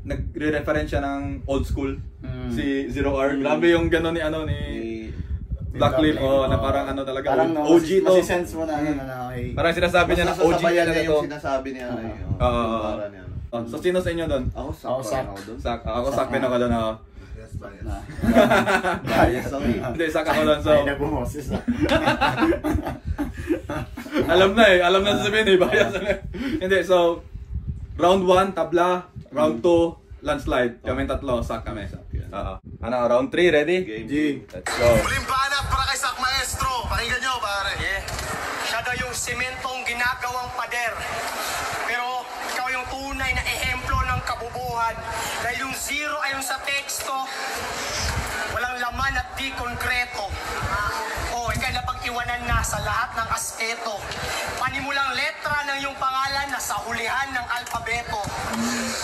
nagre-reference siya ng old school. Si 0R. Grabe yung gano'n ni Blackleaf na parang talaga parang OG to. Masisense mo na Parang sinasabi niya na OG niya na to. Yung sinasabi niya So sino sa inyo doon? Ako Sak. Ako Sak din ako doon. Yes, bias. Bias ako Hindi, Sak ako doon. So ay nabumoses alam na sasabihin bias. Hindi, so round 1 tabla, round 2 landslide. Kami tatlo, Sak kami. Round 3 ready? Game. Let's go. Huling banat para kay Sak Maestro. Pakinggan nyo, pare. Siya daw yung sementong ginagawang pader. Pero ikaw yung tunay na ehemplo ng kabubuhan. Dahil yung 0 ay yung sa teksto, walang laman at di konkreto. Ikaw na pag-iwanan na sa lahat ng aspeto. Panimulang letra ng iyong pangalan na sa hulihan ng alfabeto.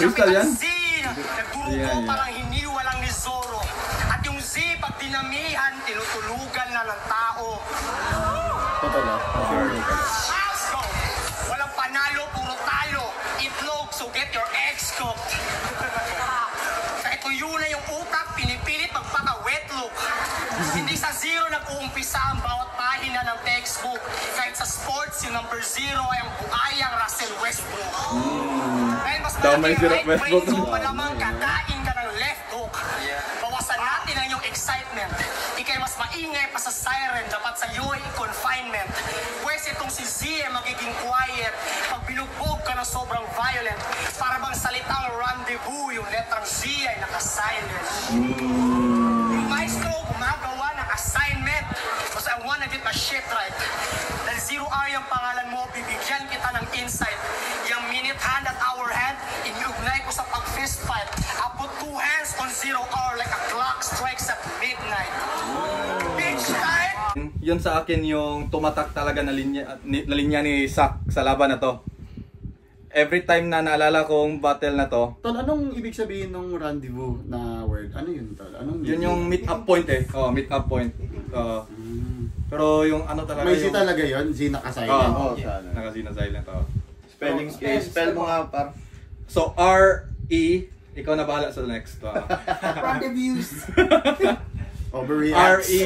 Crystal yan? Z, nagdurugo parang hiniwalang ni Zorro. At yung Z, pag dinamihan, tinutulugan na ng tao. Totoo. Let's go! Walang panalo, puro talo. Itlog, so get your eggs cooked. Kahit tuyo na yung utak, pinipilit magpaka-wet look. Hindi sa 0 nag-uumpisa ang bawat pahina ng textbook. Kahit sa sports, yung number 0 ay ang buayang Russell Westbrook. Dahil mas malaki yung right brain, so malamang kakain ka ng left hook. Bawasan natin ang iyong excitement. Ikay mas maingay pa sa siren, dapat sa iyo ay confinement. Pwes itong si Z ay magiging quiet pag binugbog ka na sobrang violent. Para bang salitang rendezvous, yung letrang Z ay naka-silent. Yung maestro gumagawa ng assignment. Because I wanna get my shit right. Dahil 0R yung pangalan mo, bibigyan kita ng insight. Yung minute hand at hour hand, iniugnay ko sa pag-fist fight. I put 2 hands on 0R like a clock strikes at midnight. Bitch time! Yun sa akin yung tumatak talaga na linya ni Sak sa laban na to. Every time na naalala kong battle na to. Tol, anong ibig sabihin ng rendezvous na word? Ano yun, Tol? Yun yung meet up point meet up point. Pero yung talaga may Z talaga yun? Z naka-silent? Naka-Z na silent. Spell mo nga, par. So, R-E, ikaw na bahala sa next. Rendezvous. Overreacts. R-E.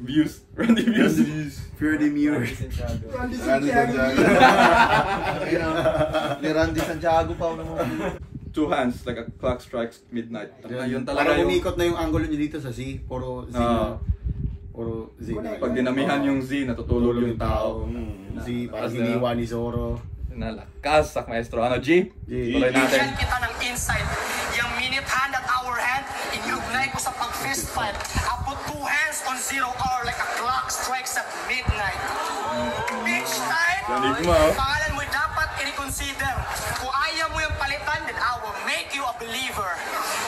Views. Rendezvous. Pure demure. Randy Ni Randy Santiago pa ako naman. 2 hands, like a clock strikes midnight. Yun talaga parang yung... umikot na yung angulo niya dito sa Z. Puro Z na. Puro Z na. Pag dinamihan yung Z, natutulog yung tao. Z, parang hiniwa ni Zorro. Nalakas, Sak Maestro. Ano, G? Tuloy natin. Bigyan kita ng insight. Yung minute hand at hour hand, iniugnay ko sa pag-fist fight. I put 2 hands on 0 hour like a clock strikes at midnight. Bitch time, pangalan mo dapat i-reconsider. Kung ayaw mo yung palitan, then I will make you a believer.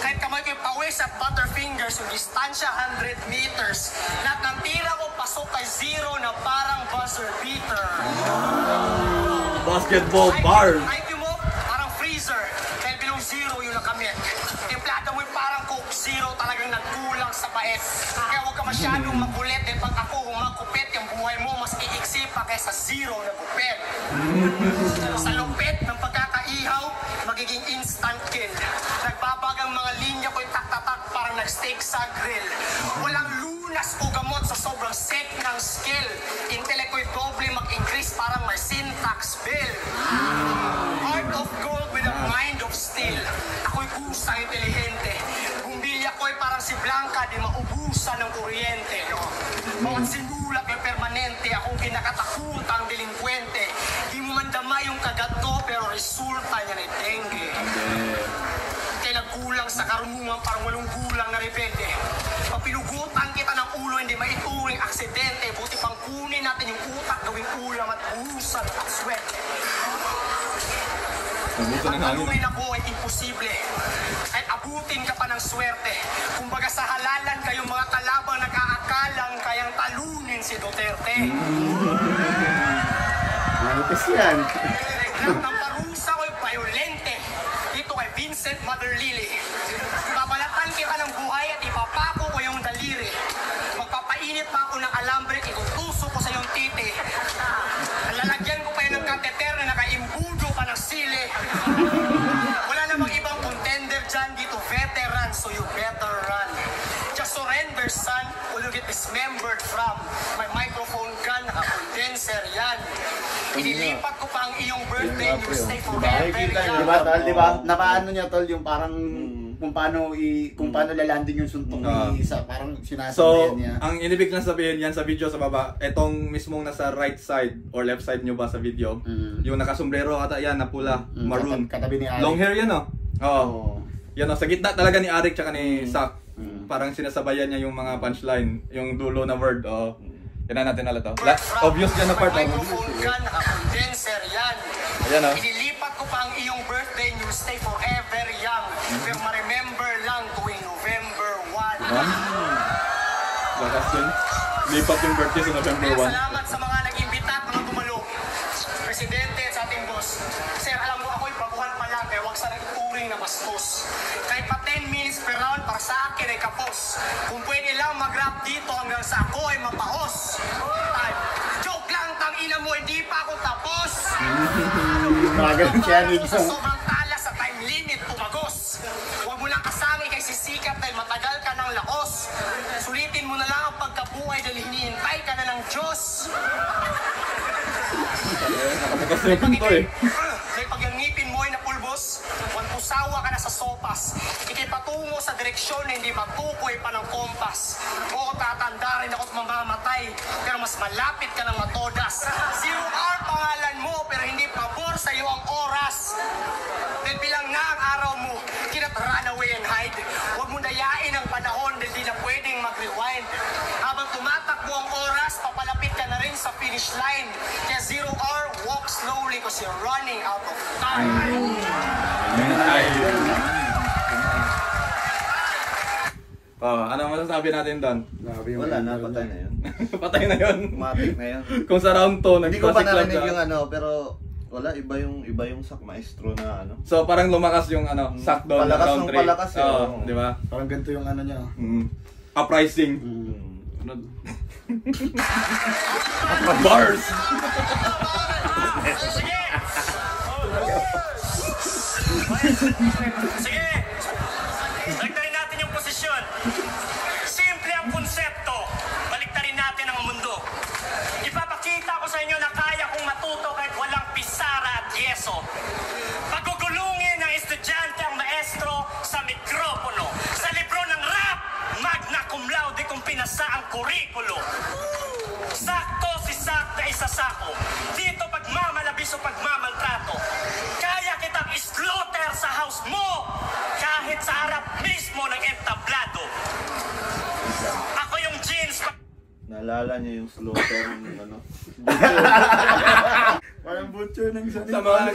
Kahit kamay ko yung pawis at butterfingers, yung distansya 100 meters. Lahat ng tira ko pasok kay 0 na parang buzzer beater. Basketball bar. IQ mo, parang freezer. Dahil bilong 0 yung nakamit. Timplada mo yung parang Coke Zero, talagang nagkulang sa pait. Kaya huwag ka masyadong makulit. Dahil pag ako humagkupit, yung buhay mo mas iiksi pa kaysa 0 na gupit. Sa lupit ng pagkakaihaw, magiging instant kill. Nagbabagang mga linya ko'y tak-tatak parang nag-steak sa grill. Walang lunas o gamot sa sobrang sick ng skill. Intellect ko'y doble mag-increase parang may syntax bill. Heart of gold with a mind of steel. Ako'y kusang intelihente. Bumbilya ko'y parang si Blanca, di maubusan ng kuryente. Bawat sinulat may permanente, akong kinakatakutang delinkwente. Di mo man damay yung kagat ko, pero resulta niya na dengue. Kaya nagkulang sa karunungan, parang walong gulang na rebelde. Pag pinugutan kita ng ulo, hindi maituring aksidente. Buti pang kunin natin yung utak, gawing ulam at buhusan at swerte. Ang talunin ako ay imposible. Kahit abutin ka pa ng swerte. Kumbaga sa halalan kayong mga kalabang nag-aakalang kayang talunin si Duterte. Manipis yan. Lahat ng parusa ko'y violente. Dito kay Vincent Mother Lily. Babalatan kita ng buhay at ipapako ko yung daliri. Magpapainit pa ako ng alambre, itutusok ko sa iyong titi. Lalagyan ko pa yun ng kateter na nakaimbudo pa ng sili. Wala namang ibang contender dyan, dito veteran, so you better run. Just surrender, son, or you get dismembered from my microphone gun, naka-condenser yan. Inilipat ko pa ang iyong birthday, you stay forever young. Diba, tol? Diba? Napaano niya, tol, yung parang kung paano lalanding yung suntok ni isa, parang sinasabayan niya. So, ang inibig lang sabihin yan sa video sa baba, etong mismong nasa right side or left side nyo ba sa video, yung nakasombrero ata yan, na pula, maroon. Katabi ni Arik. Long hair yan, oh. Oo. Yan, oh, sa gitna talaga ni Arik tsaka ni Sak. Parang sinasabayan niya yung mga punchline, yung dulo na word, oh. Yan natin natin to. Obvious yan na part, oh. Microphone gun, naka-condenser yan. Ayan, oh. Inilipat ko pa ang iyong birthday, you stay forever young. Pero ma-remember lang tuwing November 1. Lakas din. Lipat yung birthday sa November 1. Salamat sa mga nag-imbita at mga dumalo. Presidente at sa ating boss. Sir, alam mo ako'y baguhan pa lang, kaya huwag sa nagturing na bastos. Kahit pa 10 minutes per round, para sa akin ay kapos. Kung pwede lang mag-rap dito hanggang sa ako ay mapahos. Joke lang, tangina mo, hindi pa ako tapos. Magaling siya, Sa sobrang talas sa time limit, pumagos. Huwag mo lang kasami kay sisikat dahil matagal ka ng lakos. Sulitin mo na lang ang pagkabuhay dahil hinihintay ka na ng Diyos. Nakabukas na yung to, eh. Dahil pag yung ngipin mo ay napulbos, pusawa ka na sa sopas. Ikay patungo sa direksyon na hindi matukoy pa ng kompas. Oo, tatanda rin ako't mamamatay, pero mas malapit ka ng matodas. 0 hour pangalan mo, pero hindi pabor sa iyo ang oras. Dahil bilang na ang araw mo, cannot run away and hide. Huwag mo dayain ang panahon dahil di na pwedeng mag-rewind. Habang tumatakbo ang oras, papalapit ka na rin sa finish line. Kaya 0 hour, walk slowly because you're running out of time. Oh, ano masasabi natin doon? Wala na, patay na yun. Patay na yun. Matik na yun. Kung sa round 2, Hindi ko pa nag-classic lang narinig siya. yung ano, pero wala, iba yung Sak Maestro na ano. So parang lumakas yung ano, Sak doon na Palakas round ng 3. palakas, eh. Oo, di ba? Parang ganito yung ano niya. Uprising. Bars! Sige! Sige! Baliktarin natin yung posisyon. Simple ang konsepto. Baliktarin natin ang mundo. Ipapakita ko sa inyo na kaya kong matuto kahit walang pisara at yeso. Pagugulungin ng estudyante ang maestro sa mikropono. Sa libro ng rap, magna cum laude kung pinasa ang kurikulo. Sakto si Sak na isa sako. Dito pagmamalabis o pagmamaltrato. Naalala niyo yung slaughter ng ano? Parang butcher ng sanit. Sa mga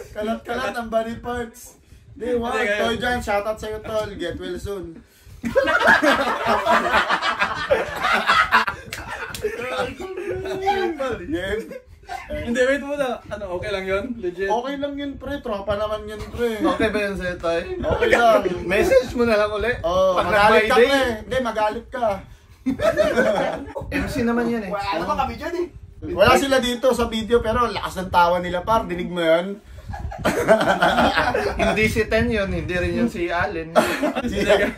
Kalat-kalat ang body parts. Di, wow. Toy Giant, shoutout sa'yo, tol. Get well soon. Hindi, wait muna. Ano, okay lang yun? Legit? Okay lang yun, pre. Tropa naman yun, pre. Okay ba yun sa'yo, Toy? Okay lang. Message mo na lang uli. Oh, Pag magalit ka, nag-Friday. pre. Hindi, magalit ka. MC naman yan eh. Ano ba kami dyan eh? Wala sila dito sa video, pero lakas ng tawa nila, par. Dinig mo yun? Hindi si Ten yun, hindi rin yun si Allen. Si Gian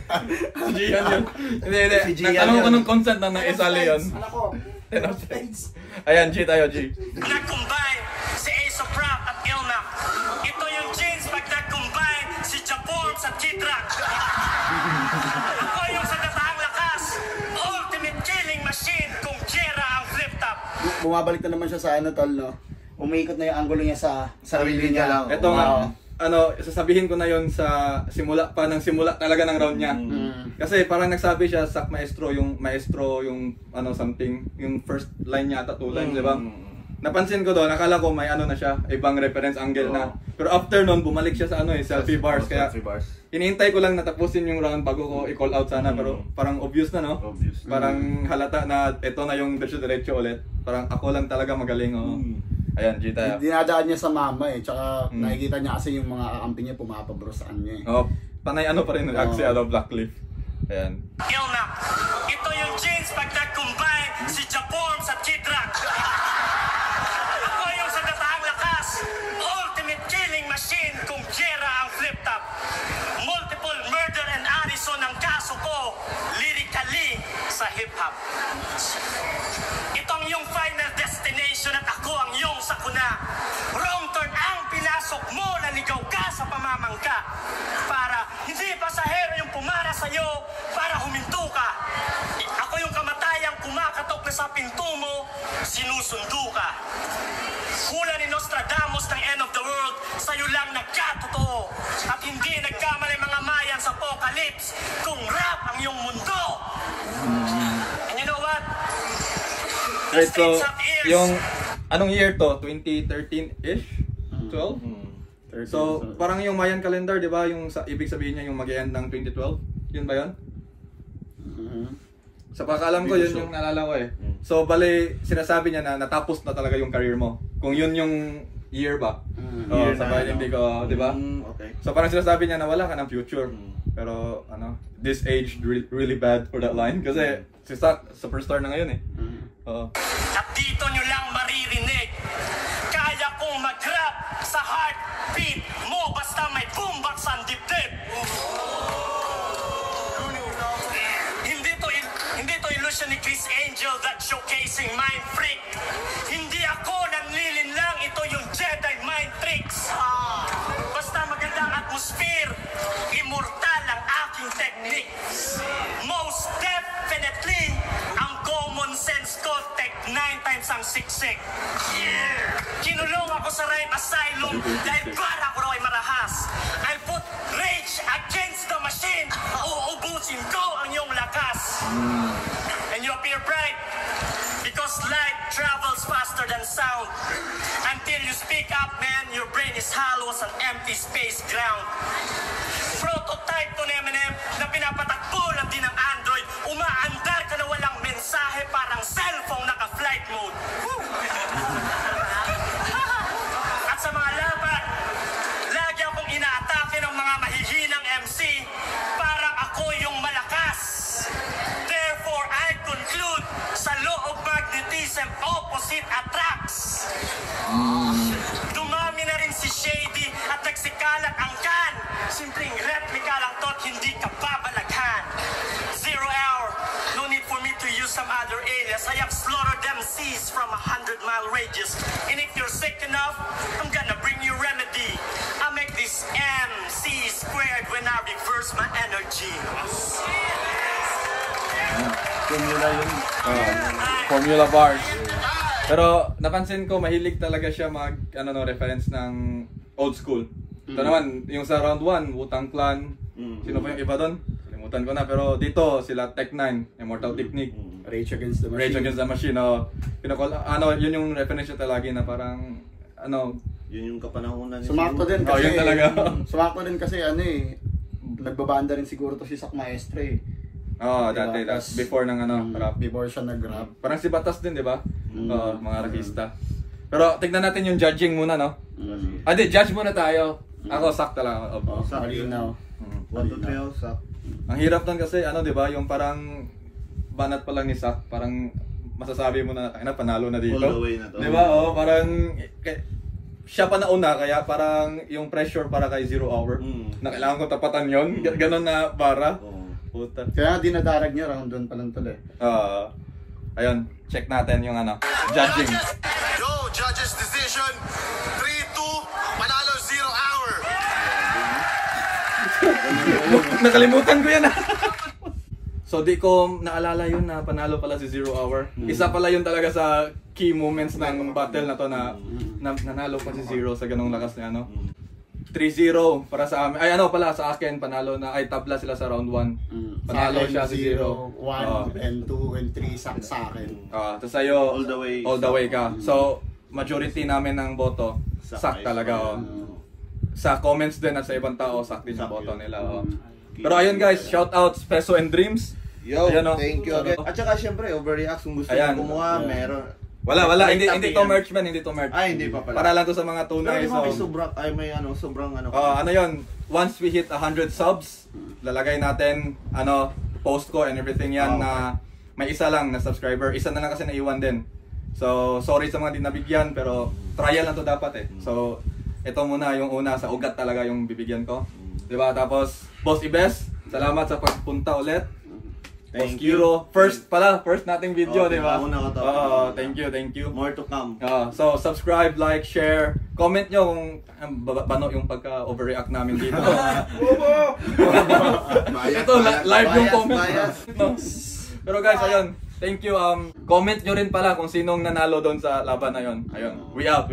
yun. Hindi. Si Gian Nagtanong ko yun. ng consent na naisali yun. Ano ko? Ayan, G tayo, G. Nag-combine si Ace of Rock at Ilmac. Ito yung jeans pag nag-combine si Japorms at Kidrak. Ako yung sa gataang lakas, ultimate killing machine kung Jera ang flip top. Bumabalik na naman siya sa ano, tol, no? Umiikot na yung angulo niya sa sarili niya lang. Ito nga, ano, sasabihin ko na yon sa simula talaga ng round niya. Kasi parang nagsabi siya, sak maestro yung ano something, yung first line niya ata 2 lines, di ba? Napansin ko doon, nakala ko may ano na siya, ibang reference angle na. Pero after nun, bumalik siya sa ano selfie bars. Kaya hinihintay ko lang natapusin yung round bago ko i-call out sana. Pero parang obvious na, no? Obvious. Parang halata na ito na yung diretso ulit. Parang ako lang talaga magaling, oh. Ayan, G tayo. Dinadaan niya sa mama eh. Tsaka nakikita niya kasi yung mga kakampi niya pumapabro sa kanya eh. Oh, panay ano pa rin si Blackcliff. Ayan. Ilmac, ito yung jeans pag nag-combine si Japorms at Kidrak. Ako yung sa gataang lakas, ultimate killing machine kung Jera ang flip top. Multiple murder and arson ang kaso ko, lyrically sa hip-hop. Itong yung final destination at ako ang iyong sakuna. Wrong turn ang pinasok mo, naligaw ka sa pamamangka. Para hindi pasahero yung pumara sa'yo, para huminto ka. Ako yung kamatayang kumakatok na sa pinto mo, sinusundo ka. Hula ni Nostradamus ng end of the world, sa'yo lang nagkatotoo. At hindi nagkamali mga Mayan sa apocalypse, kung rap ang iyong mundo. And you know what? Right, so, yung, anong year to? 2013-ish? 12? So, parang yung Mayan calendar, di ba? Yung ibig sabihin niya yung mag-end ng 2012? Yun ba yun? Sa pagkaalam ko, yun yung naalala ko eh. So, bale, sinasabi niya na natapos na talaga yung career mo. Kung yun yung year ba? Year sa na, bayan, hindi ko, di ba? Okay. So, parang sinasabi niya na wala ka ng future. Pero, ano, this age really bad for that line. Kasi, si Sak, superstar na ngayon eh. At dito nyo lang maririnig, kaya kong mag-rap sa heartbeat mo basta may boombox ang dibdib. Hindi to illusion ni Chris Angel that showcasing mind freak. Hindi ako nanlilin lang, ito yung Jedi mind tricks. Basta magandang atmosphere, immortal ang aking technique. Most definitely, ang common sense ko, tech 9 times ang siksik. Kinulong ako sa rhyme asylum dahil para ko raw ay marahas. I'll put rage against the machine. Uubusin ko ang iyong lakas. And you appear bright because light travels faster than sound. Until you speak up, man, your brain is hollow as an empty space ground. Prototype to ni Eminem na pinapatakbo lang din ng Android. Umaandar ka na walang mensahe, parang cellphone naka-flight mode. At sa mga laban, lagi akong inaatake ng mga mahihinang MC. Parang ako yung malakas. Therefore, I conclude, sa law of magnetism, opposite attracts. Dumami na rin si Shady at nagsikalat ang kan. Simpleng replika lang to't hindi ka babalaghan. 0 hour, no need for me to use some other alias. I have slaughtered them seas from 100-mile radius. And if you're sick enough, I'm gonna bring you remedy. I make this MC squared when I reverse my energy. Formula bars. Pero napansin ko mahilig talaga siya mag reference ng old school. Ito naman, yung sa round 1, Wu-Tang Clan. Sino pa yung iba doon? nakalimutan ko na. Pero dito, sila Tech9, Immortal Technique. Rage Against the Machine. Rage Against the Machine, yun yung reference nyo lagi na parang, Yun yung kapanahonan niya. Sumakto din kasi, yun talaga. Sumakto din kasi nagbabanda rin siguro to si Sak Maestre eh. Dati, before ng rap. Before siya nag-rap. Parang si Batas din, di ba? Mga rapista. Pero tignan natin yung judging muna, no? Judge muna tayo. Ako, Sak talaga. Malinaw. 1, 2, 3, Sak. Ang hirap nun kasi, di ba? Yung parang banat pa lang ni Sak, parang masasabi mo na, panalo na dito. All the way na to. Di ba? Parang siya pa nauna, kaya parang yung pressure para kay Zero Hour, na kailangan ko tapatan yon, ganon na bara. Puta. Kaya dinadarag niya, round 1 pa lang tuloy. Ayun, check natin yung judging. Yo, judges decision 3-2, panalo Zero Hour. Nakalimutan ko yan. So di ko naalala yun na panalo pala si Zero Hour. Isa pala yun talaga sa key moments ng battle na to na nanalo pa si Zero sa ganong lakas niya, 3-0 para sa amin. Pala sa akin, panalo na, tabla sila sa round 1. Panalo siya si Zero. 1 and 2 and 3 sa akin. Tapos sa'yo, all the way ka. So, majority namin ng boto, sak talaga. Sa comments din at sa ibang tao, sak din yung boto nila. Pero ayun guys, shoutouts Peso and Dreams. Yo, thank you again. At saka syempre, overreacts kung gusto nyo kumuha, meron. Wala, hindi to merch man, hindi to merch. Hindi pa pala. Para lang to sa mga tunay. Pero sobrang Once we hit 100 subs, lalagay natin, post ko and everything yan na may isa lang na subscriber. Isa na lang kasi naiwan din. So, sorry sa mga di nabigyan, pero trial lang to dapat So, ito muna yung una, sa ugat talaga yung bibigyan ko. Diba? Tapos, Boss Ibes, salamat sa pagpunta ulit. Thank you. First nating video, di ba? Thank you. More to come. So, subscribe, like, share. Comment nyo kung bano yung pagka-overreact namin dito. Ito, live yung comment. Pero guys, ayun. Thank you. Comment nyo rin pala kung sinong nanalo doon sa laban na yun. Ayun. We out.